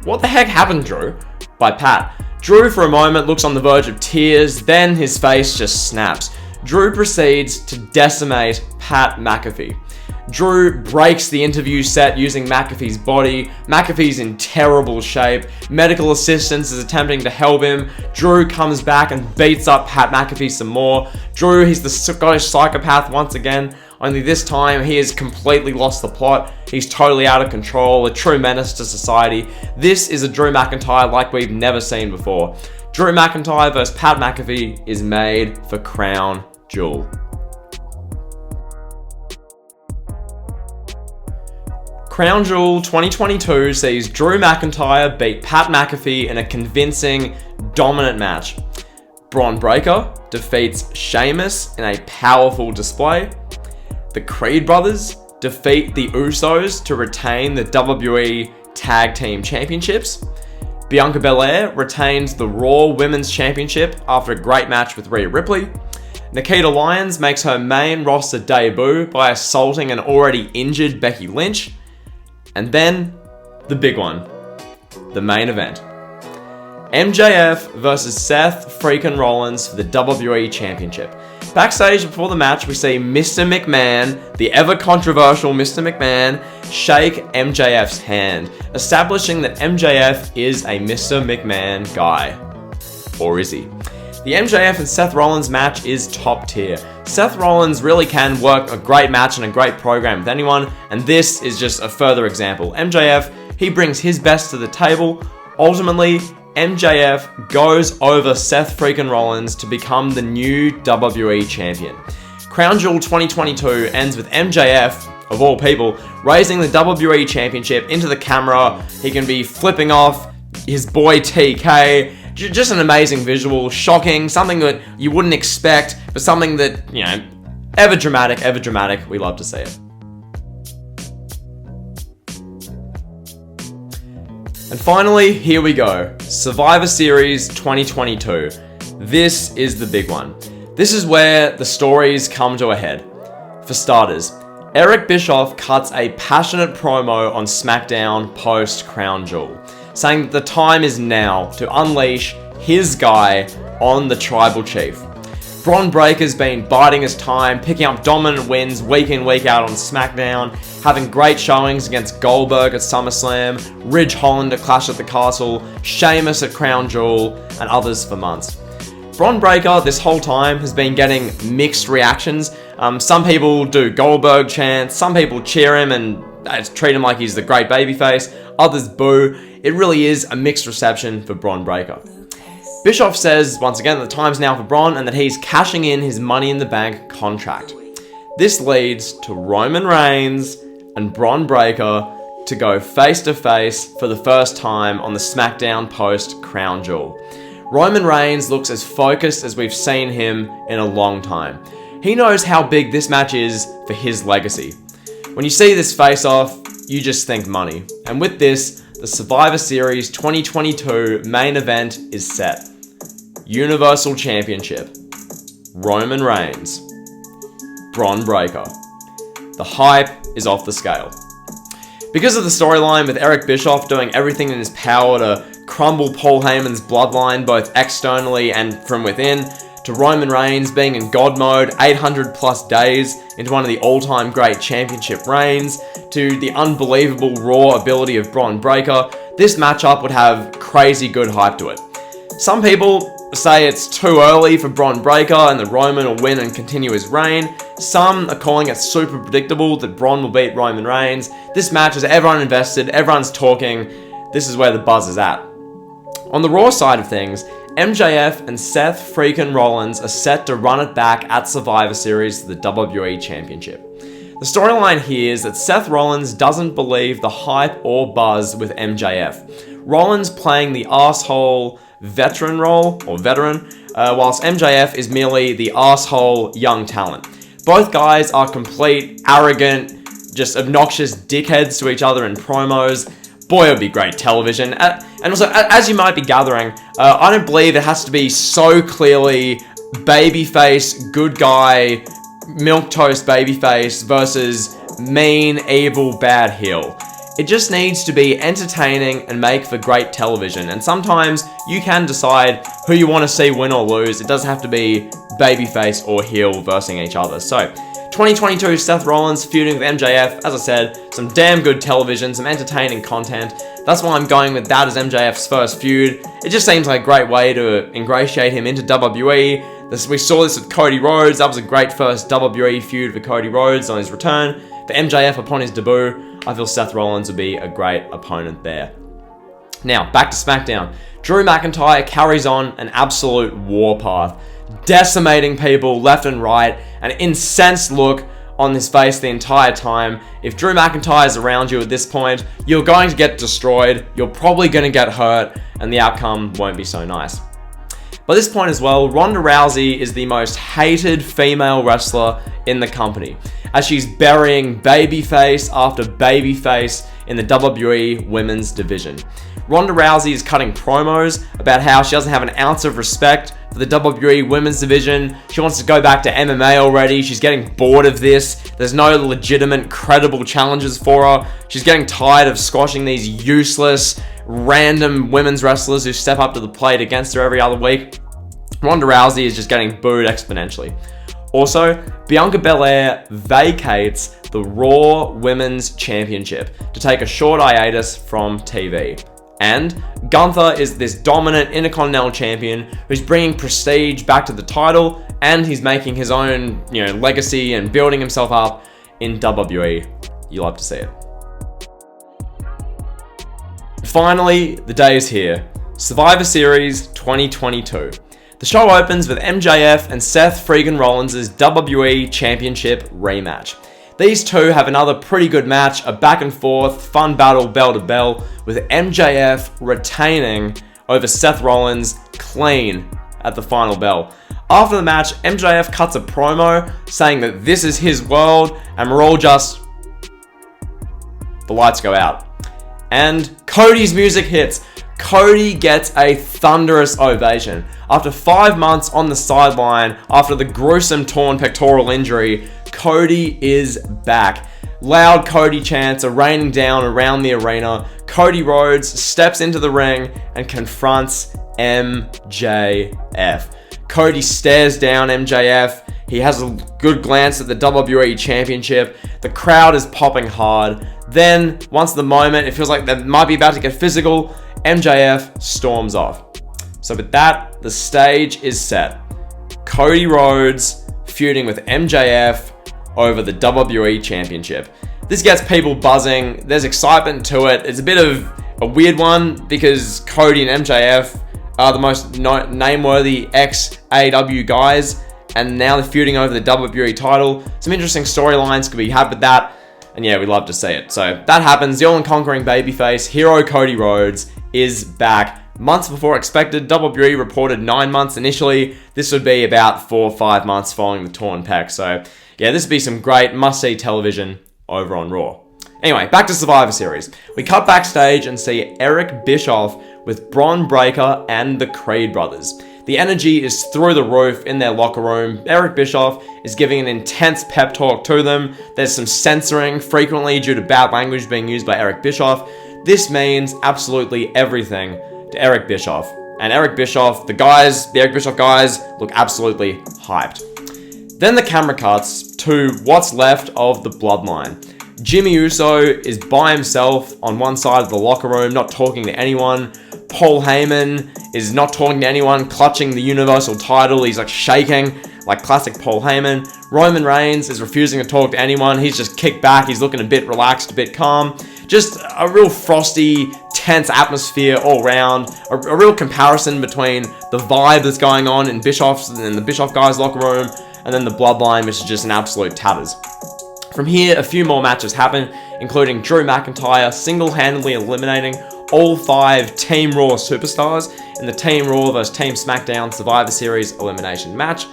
"What the heck happened, Drew?" by Pat. Drew for a moment looks on the verge of tears, then his face just snaps. Drew proceeds to decimate Pat Mcafee. Drew breaks the interview set using McAfee's body. McAfee's in terrible shape. Medical assistance is attempting to help him. Drew comes back and beats up Pat McAfee some more. Drew, he's the Scottish psychopath once again, only this time he has completely lost the plot. He's totally out of control, a true menace to society. This is a Drew McIntyre like we've never seen before. Drew McIntyre vs Pat McAfee is made for Crown Jewel. Crown Jewel 2022 sees Drew McIntyre beat Pat McAfee in a convincing, dominant match. Bron Breakker defeats Sheamus in a powerful display. The Creed brothers defeat the Usos to retain the WWE Tag Team Championships. Bianca Belair retains the Raw Women's Championship after a great match with Rhea Ripley. Nikita Lyons makes her main roster debut by assaulting an already injured Becky Lynch. And then, the big one, the main event. MJF versus Seth freaking Rollins for the WWE Championship. Backstage before the match, we see Mr. McMahon, the ever-controversial Mr. McMahon, shake MJF's hand, establishing that MJF is a Mr. McMahon guy. Or is he? The MJF and Seth Rollins match is top tier. Seth Rollins really can work a great match and a great program with anyone, and this is just a further example. MJF, he brings his best to the table. Ultimately, MJF goes over Seth freaking Rollins to become the new WWE champion. Crown Jewel 2022 ends with MJF, of all people, raising the WWE championship into the camera. He can be flipping off his boy TK. Just an amazing visual, shocking, something that you wouldn't expect, but something that, ever dramatic, we love to see it. And finally, here we go, Survivor Series 2022. This is the big one. This is where the stories come to a head. For starters, Eric Bischoff cuts a passionate promo on SmackDown post Crown Jewel, saying that the time is now to unleash his guy on the Tribal Chief. Bron Breakker's been biding his time, picking up dominant wins week in, week out on SmackDown, having great showings against Goldberg at SummerSlam, Ridge Holland at Clash at the Castle, Sheamus at Crown Jewel, and others for months. Bron Breakker this whole time has been getting mixed reactions. Some people do Goldberg chants, some people cheer him and treat him like he's the great babyface, others boo. It really is a mixed reception for Bron Breakker. Bischoff says, once again, that the time's now for Bron and that he's cashing in his Money in the Bank contract. This leads to Roman Reigns and Bron Breakker to go face to face for the first time on the SmackDown post Crown Jewel. Roman Reigns looks as focused as we've seen him in a long time. He knows how big this match is for his legacy. When you see this face-off, you just think money. And with this, the Survivor Series 2022 main event is set. Universal Championship. Roman Reigns. Bron Breakker. The hype is off the scale. Because of the storyline with Eric Bischoff doing everything in his power to crumble Paul Heyman's bloodline both externally and from within, to Roman Reigns being in God mode 800 plus days into one of the all-time great championship reigns, to the unbelievable raw ability of Bron Breakker, this matchup would have crazy good hype to it. Some people say it's too early for Bron Breakker and that Roman will win and continue his reign. Some are calling it super predictable that Bron will beat Roman Reigns. This match is everyone invested, everyone's talking. This is where the buzz is at. On the Raw side of things, MJF and Seth freaking Rollins are set to run it back at Survivor Series to the WWE Championship. The storyline here is that Seth Rollins doesn't believe the hype or buzz with MJF. Rollins playing the arsehole veteran role, whilst MJF is merely the arsehole young talent. Both guys are complete, arrogant, just obnoxious dickheads to each other in promos. Boy, it would be great television. And also, as you might be gathering, I don't believe it has to be so clearly babyface, good guy, milquetoast babyface versus mean, evil, bad heel. It just needs to be entertaining and make for great television. And sometimes you can decide who you want to see win or lose. It doesn't have to be babyface or heel versing each other. So, 2022 Seth Rollins feuding with MJF, as I said, some damn good television, some entertaining content. That's why I'm going with that as MJF's first feud. It just seems like a great way to ingratiate him into WWE. We saw this with Cody Rhodes. That was a great first WWE feud for Cody Rhodes on his return. For MJF upon his debut, I feel Seth Rollins would be a great opponent there. Now, back to SmackDown. Drew McIntyre carries on an absolute warpath, decimating people left and right, an incensed look on his face the entire time. If Drew McIntyre is around you at this point, you're going to get destroyed, you're probably going to get hurt, and the outcome won't be so nice. By this point as well, Ronda Rousey is the most hated female wrestler in the company, as she's burying babyface after babyface in the WWE Women's Division. Ronda Rousey is cutting promos about how she doesn't have an ounce of respect for the WWE Women's Division. She wants to go back to MMA already. She's getting bored of this. There's no legitimate, credible challenges for her. She's getting tired of squashing these useless, random women's wrestlers who step up to the plate against her every other week. Ronda Rousey is just getting booed exponentially. Also, Bianca Belair vacates the Raw Women's Championship to take a short hiatus from TV. And Gunther is this dominant Intercontinental champion who's bringing prestige back to the title, and he's making his own, legacy and building himself up in WWE. You love to see it. Finally, the day is here. Survivor Series 2022. The show opens with MJF and Seth freaking Rollins' WWE Championship rematch. These two have another pretty good match, a back and forth, fun battle bell to bell, with MJF retaining over Seth Rollins clean at the final bell. After the match, MJF cuts a promo saying that this is his world, and we're all just... The lights go out. And Cody's music hits. Cody gets a thunderous ovation. After 5 months on the sideline, after the gruesome torn pectoral injury, Cody is back. Loud Cody chants are raining down around the arena. Cody Rhodes steps into the ring and confronts MJF. Cody stares down MJF. He has a good glance at the WWE Championship. The crowd is popping hard. Then, once the moment, it feels like they might be about to get physical, MJF storms off. So with that, the stage is set. Cody Rhodes feuding with MJF over the WWE Championship. This gets people buzzing. There's excitement to it. It's a bit of a weird one because Cody and MJF are the most name-worthy ex-AEW guys, and now they're feuding over the WWE title. Some interesting storylines could be had with that, and yeah, we'd love to see it. So that happens. The all-conquering babyface, hero Cody Rhodes, is back. Months before expected, WWE reported 9 months initially. This would be about 4 or 5 months following the torn pec. So yeah, this would be some great must-see television over on Raw. Anyway, back to Survivor Series. We cut backstage and see Eric Bischoff with Bron Breakker and the Creed brothers. The energy is through the roof in their locker room. Eric Bischoff is giving an intense pep talk to them. There's some censoring frequently due to bad language being used by Eric Bischoff. This means absolutely everything to Eric Bischoff. And Eric Bischoff, the Eric Bischoff guys, look absolutely hyped. Then the camera cuts to what's left of the bloodline. Jimmy Uso is by himself on one side of the locker room, not talking to anyone. Paul Heyman is not talking to anyone, clutching the Universal title. He's like shaking, like classic Paul Heyman. Roman Reigns is refusing to talk to anyone. He's just kicked back. He's looking a bit relaxed, a bit calm. Just a real frosty, tense atmosphere all around. A real comparison between the vibe that's going on in Bischoff's and the Bischoff guys' locker room, and then the bloodline, which is just an absolute tatters. From here, a few more matches happen, including Drew McIntyre single-handedly eliminating all 5 Team Raw superstars in the Team Raw vs Team Smackdown Survivor Series elimination match.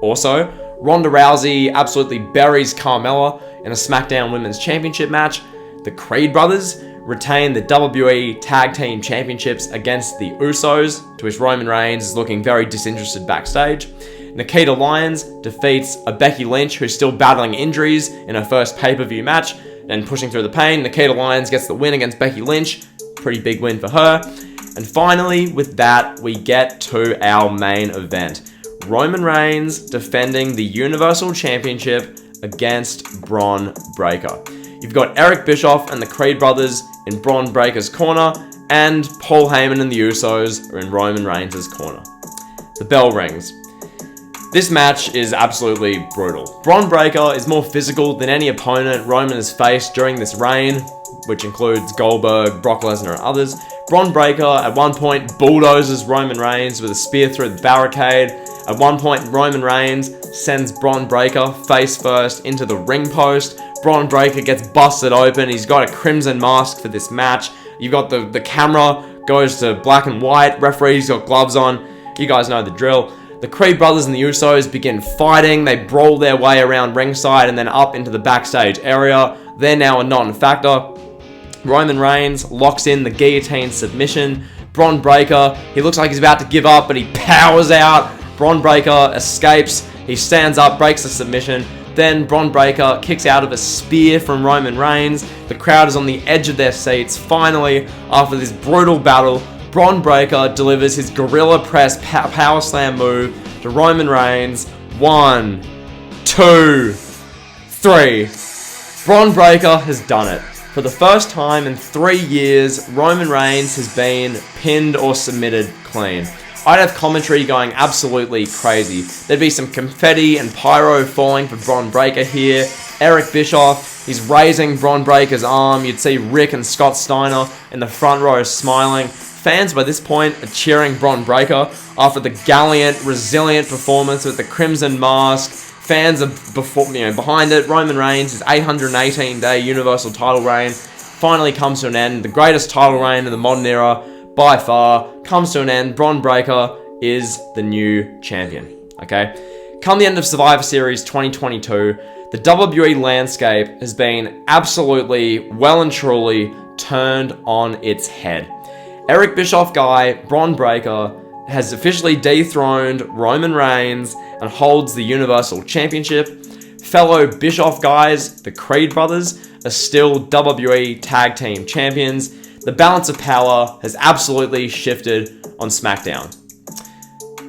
Also, Ronda Rousey absolutely buries Carmella in a SmackDown Women's Championship match. The Creed brothers retain the WWE Tag Team Championships against the Usos, to which Roman Reigns is looking very disinterested backstage. Nikita Lyons defeats a Becky Lynch who's still battling injuries in her first pay-per-view match and pushing through the pain. Nikita Lyons gets the win against Becky Lynch. Pretty big win for her. And finally, with that, we get to our main event. Roman Reigns defending the Universal Championship against Bron Breakker. You've got Eric Bischoff and the Creed brothers in Bron Breakker's corner, and Paul Heyman and the Usos are in Roman Reigns' corner. The bell rings. This match is absolutely brutal. Bron Breakker is more physical than any opponent Roman has faced during this reign, which includes Goldberg, Brock Lesnar, and others. Bron Breakker at one point bulldozes Roman Reigns with a spear through the barricade. At one point, Roman Reigns sends Bron Breakker face first into the ring post. Bron Breakker gets busted open. He's got a crimson mask for this match. You've got the camera goes to black and white. Referee's got gloves on. You guys know the drill. The Creed brothers and the Usos begin fighting. They brawl their way around ringside and then up into the backstage area. They're now a non-factor. Roman Reigns locks in the guillotine submission. Bron Breakker, he looks like he's about to give up, but he powers out. Bron Breakker escapes. He stands up, breaks the submission. Then Bron Breakker kicks out of a spear from Roman Reigns. The crowd is on the edge of their seats. Finally, after this brutal battle, Bron Breakker delivers his Gorilla Press Power Slam move to Roman Reigns. 1, 2, 3. Bron Breakker has done it. For the first time in 3 years, Roman Reigns has been pinned or submitted clean. I'd have commentary going absolutely crazy. There'd be some confetti and pyro falling for Bron Breakker here. Eric Bischoff, he's raising Bron Breakker's arm. You'd see Rick and Scott Steiner in the front row smiling. Fans by this point are cheering Bron Breakker after the gallant, resilient performance with the Crimson Mask. Fans are behind it. Roman Reigns' 818-day Universal title reign finally comes to an end. The greatest title reign in the modern era, by far, comes to an end. Bron Breakker is the new champion. Okay? Come the end of Survivor Series 2022, the WWE landscape has been absolutely, well and truly turned on its head. Eric Bischoff guy, Bron Breakker, has officially dethroned Roman Reigns and holds the Universal Championship. Fellow Bischoff guys, the Creed brothers, are still WWE Tag Team Champions. The balance of power has absolutely shifted on SmackDown.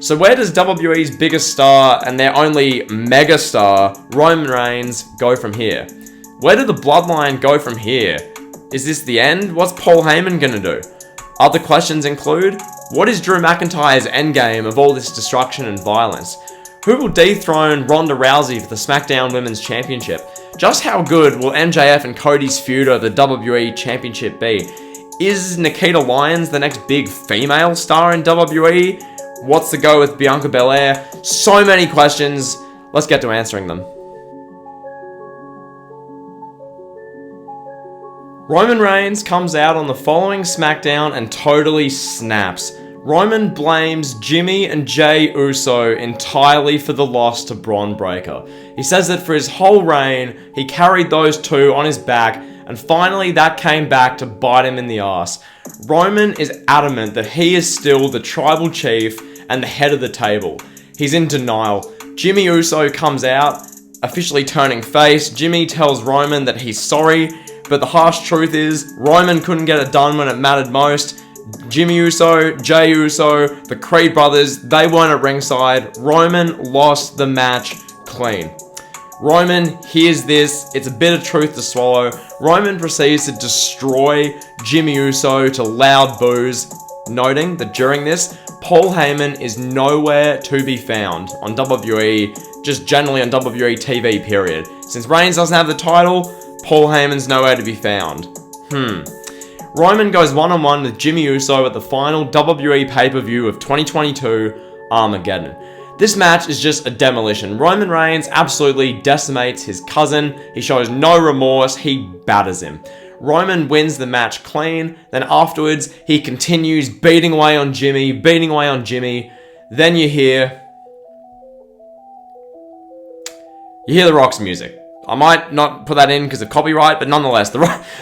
So where does WWE's biggest star and their only mega star, Roman Reigns, go from here? Where do the Bloodline go from here? Is this the end? What's Paul Heyman gonna do? Other questions include, what is Drew McIntyre's endgame of all this destruction and violence? Who will dethrone Ronda Rousey for the SmackDown Women's Championship? Just how good will MJF and Cody's feud over the WWE Championship be? Is Nikita Lyons the next big female star in WWE? What's the go with Bianca Belair? So many questions. Let's get to answering them. Roman Reigns comes out on the following SmackDown and totally snaps. Roman blames Jimmy and Jey Uso entirely for the loss to Bron Breakker. He says that for his whole reign, he carried those two on his back, and finally that came back to bite him in the ass. Roman is adamant that he is still the tribal chief and the head of the table. He's in denial. Jimmy Uso comes out, officially turning face. Jimmy tells Roman that he's sorry, but the harsh truth is, Roman couldn't get it done when it mattered most. Jimmy Uso, Jey Uso, the Creed brothers, they weren't at ringside. Roman lost the match clean. Roman hears this, it's a bit of truth to swallow. Roman proceeds to destroy Jimmy Uso to loud boos, noting that during this, Paul Heyman is nowhere to be found on WWE, just generally on WWE TV, period. Since Reigns doesn't have the title, Paul Heyman's nowhere to be found. Roman goes one-on-one with Jimmy Uso at the final WWE pay-per-view of 2022, Armageddon. This match is just a demolition. Roman Reigns absolutely decimates his cousin. He shows no remorse. He batters him. Roman wins the match clean. Then afterwards, he continues beating away on Jimmy. Then you hear The Rock's music. I might not put that in because of copyright, but nonetheless, The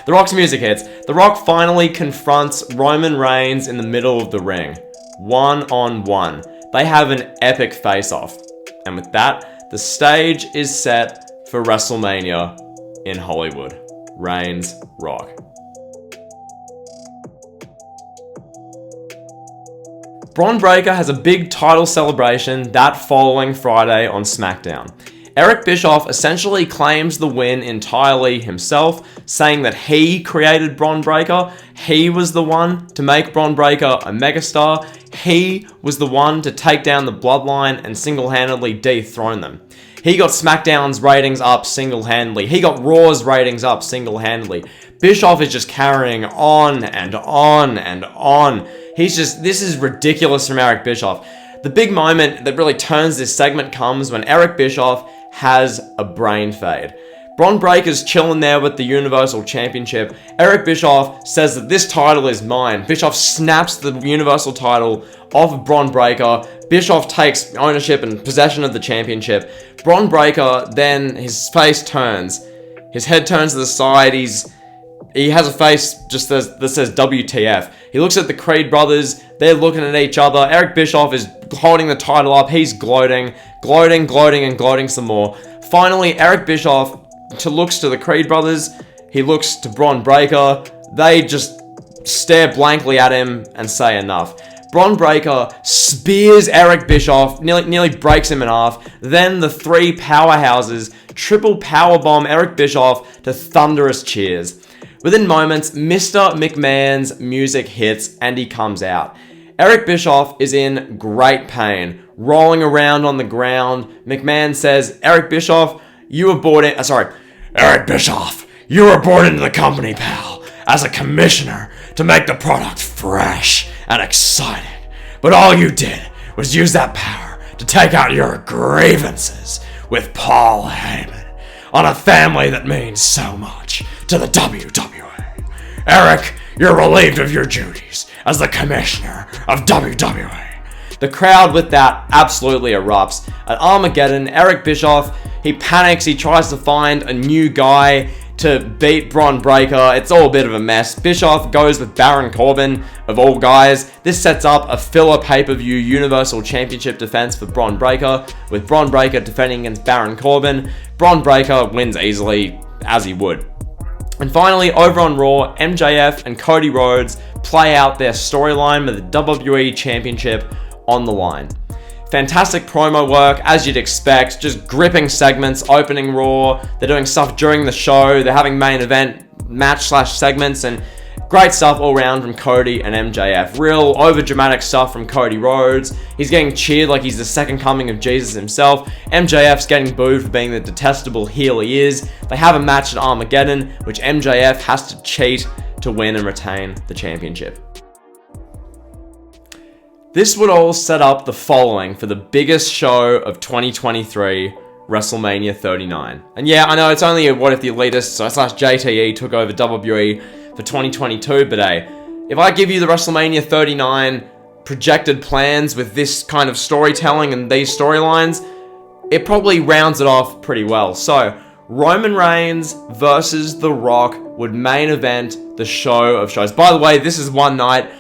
Rock's music hits. The Rock finally confronts Roman Reigns in the middle of the ring. One-on-one. They have an epic face-off. And with that, the stage is set for WrestleMania in Hollywood. Reigns, Rock. Bron Breakker has a big title celebration that following Friday on Smackdown. Eric Bischoff essentially claims the win entirely himself, saying that he created Bron Breakker. He was the one to make Bron Breakker a megastar. He was the one to take down the Bloodline and single-handedly dethrone them. He got SmackDown's ratings up single-handedly. He got Raw's ratings up single-handedly. Bischoff is just carrying on and on and on. This is ridiculous from Eric Bischoff. The big moment that really turns this segment comes when Eric Bischoff has a brain fade. Bron Breakker's chilling there with the Universal Championship. Eric Bischoff says that this title is mine. Bischoff snaps the Universal title off of Bron Breakker. Bischoff takes ownership and possession of the championship. Bron Breakker, then his face turns. His head turns to the side. He has a face just that says WTF. He looks at the Creed brothers. They're looking at each other. Eric Bischoff is holding the title up. He's gloating some more. Finally, Eric Bischoff looks to the Creed brothers. He looks to Bron Breakker. They just stare blankly at him and say enough. Bron Breakker spears Eric Bischoff, nearly breaks him in half. Then the three powerhouses triple powerbomb Eric Bischoff to thunderous cheers. Within moments, Mr. McMahon's music hits and he comes out. Eric Bischoff is in great pain, rolling around on the ground. McMahon says, Eric Bischoff, you were brought into the company, pal, as a commissioner to make the product fresh and exciting. But all you did was use that power to take out your grievances with Paul Heyman on a family that means so much to the WWE. Eric, you're relieved of your duties as the commissioner of WWE. The crowd with that absolutely erupts. At Armageddon, Eric Bischoff, he panics, he tries to find a new guy to beat Bron Breakker. It's all a bit of a mess. Bischoff goes with Baron Corbin, of all guys. This sets up a filler pay-per-view Universal Championship defense for Bron Breakker, with Bron Breakker defending against Baron Corbin. Bron Breakker wins easily, as he would. And finally, over on Raw, MJF and Cody Rhodes play out their storyline with the WWE Championship on the line. Fantastic promo work, as you'd expect, just gripping segments, opening Raw. They're doing stuff during the show, they're having main event match/segments, and great stuff all around from Cody and MJF. Real over-dramatic stuff from Cody Rhodes. He's getting cheered like he's the second coming of Jesus himself. MJF's getting booed for being the detestable heel he is. They have a match at Armageddon, which MJF has to cheat to win and retain the championship. This would all set up the following for the biggest show of 2023, WrestleMania 39. And yeah, I know it's only a What If the Elitist / JTE Took Over WWE for 2022, but hey, if I give you the WrestleMania 39 projected plans with this kind of storytelling and these storylines, it probably rounds it off pretty well. So, Roman Reigns versus The Rock would main event the show of shows. By the way, this is one night.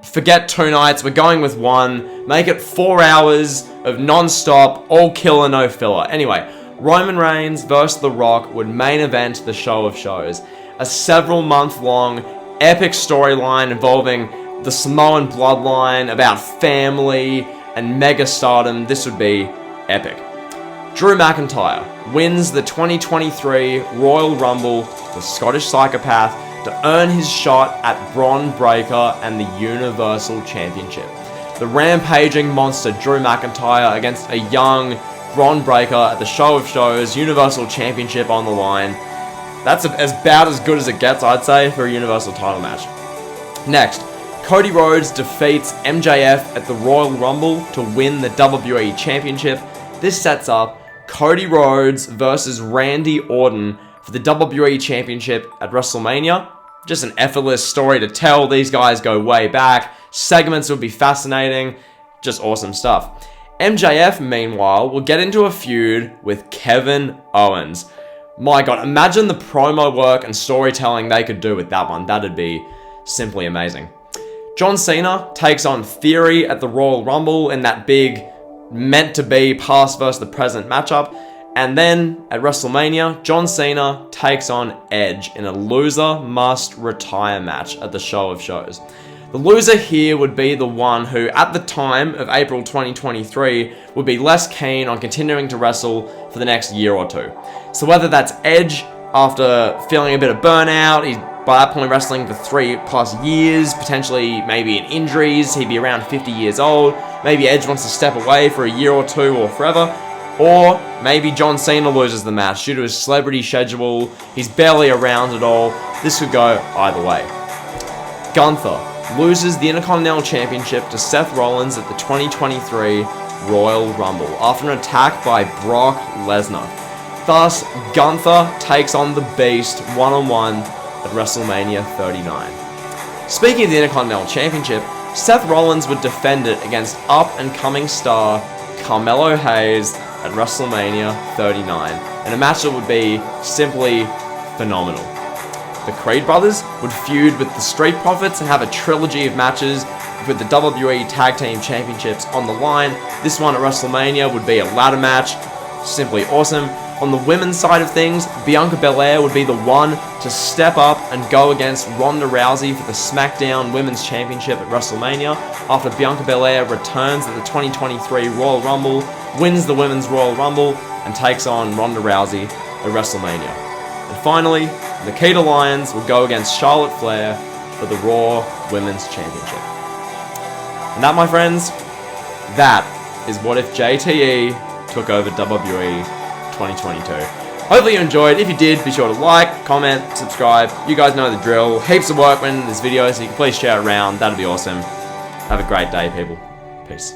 Forget 2 nights. We're going with 1. Make it 4 hours of non-stop, all killer, no filler. Anyway, Roman Reigns versus The Rock would main event the show of shows. A several month long epic storyline involving the Samoan bloodline, about family and mega stardom. This would be epic. Drew McIntyre wins the 2023 Royal Rumble, the Scottish psychopath, to earn his shot at Bronn Breakker and the Universal Championship. The rampaging monster Drew McIntyre against a young Bronn Breakker at the show of shows, Universal Championship on the line. That's about as good as it gets, I'd say, for a Universal title match. Next, Cody Rhodes defeats MJF at the Royal Rumble to win the WWE Championship. This sets up Cody Rhodes versus Randy Orton for the WWE Championship at WrestleMania. Just an effortless story to tell. These guys go way back. Segments would be fascinating. Just awesome stuff. MJF, meanwhile, will get into a feud with Kevin Owens. My God, imagine the promo work and storytelling they could do with that one. That'd be simply amazing. John Cena takes on Theory at the Royal Rumble in that big meant-to-be past versus the present matchup. And then, at WrestleMania, John Cena takes on Edge in a loser must retire match at the show of shows. The loser here would be the one who, at the time of April 2023, would be less keen on continuing to wrestle for the next year or 2. So whether that's Edge, after feeling a bit of burnout, he's by that point wrestling for 3+ years, potentially maybe in injuries, he'd be around 50 years old, maybe Edge wants to step away for a year or 2 or forever, or maybe John Cena loses the match due to his celebrity schedule, he's barely around at all. This could go either way. Gunther loses the Intercontinental Championship to Seth Rollins at the 2023 Royal Rumble after an attack by Brock Lesnar. Thus, Gunther takes on the Beast one-on-one at WrestleMania 39. Speaking of the Intercontinental Championship, Seth Rollins would defend it against up-and-coming star Carmelo Hayes at WrestleMania 39, and a match that would be simply phenomenal. The Creed brothers would feud with the Street Profits and have a trilogy of matches with the WWE Tag Team Championships on the line. This one at WrestleMania would be a ladder match, simply awesome. On the women's side of things, Bianca Belair would be the one to step up and go against Ronda Rousey for the Smackdown Women's Championship at WrestleMania after Bianca Belair returns at the 2023 Royal Rumble, wins the Women's Royal Rumble, and takes on Ronda Rousey at WrestleMania. And finally, Nikita Lyons would go against Charlotte Flair for the Raw Women's Championship. And that, my friends, that is what if JTE took over WWE 2022. Hopefully you enjoyed. If you did, be sure to like, comment, subscribe. You guys know the drill. Heaps of work went into this video, so you can please share it around. That'd be awesome. Have a great day, people. Peace.